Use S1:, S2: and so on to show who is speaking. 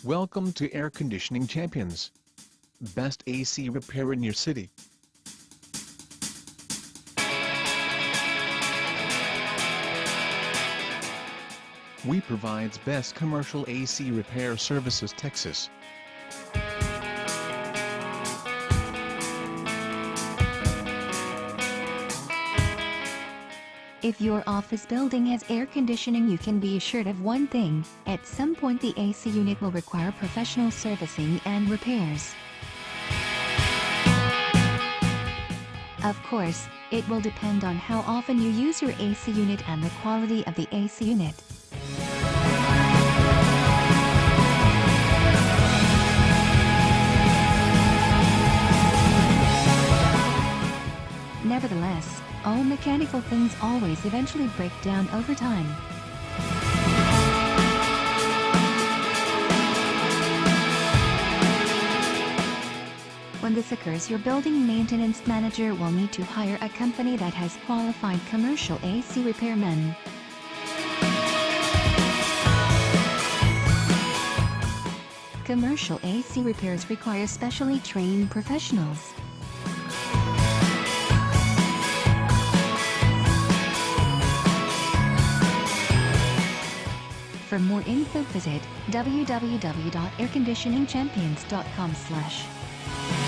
S1: Welcome to Air Conditioning Champions. Best AC repair in your city. We provides best commercial AC repair services Texas.
S2: If your office building has air conditioning, you can be assured of one thing: at some point the AC unit will require professional servicing and repairs. Of course, it will depend on how often you use your AC unit and the quality of the AC unit. Nevertheless, all mechanical things always eventually break down over time. When this occurs, your building maintenance manager will need to hire a company that has qualified commercial AC repairmen. Commercial AC repairs require specially trained professionals. For more info, visit www.airconditioningchampions.com/.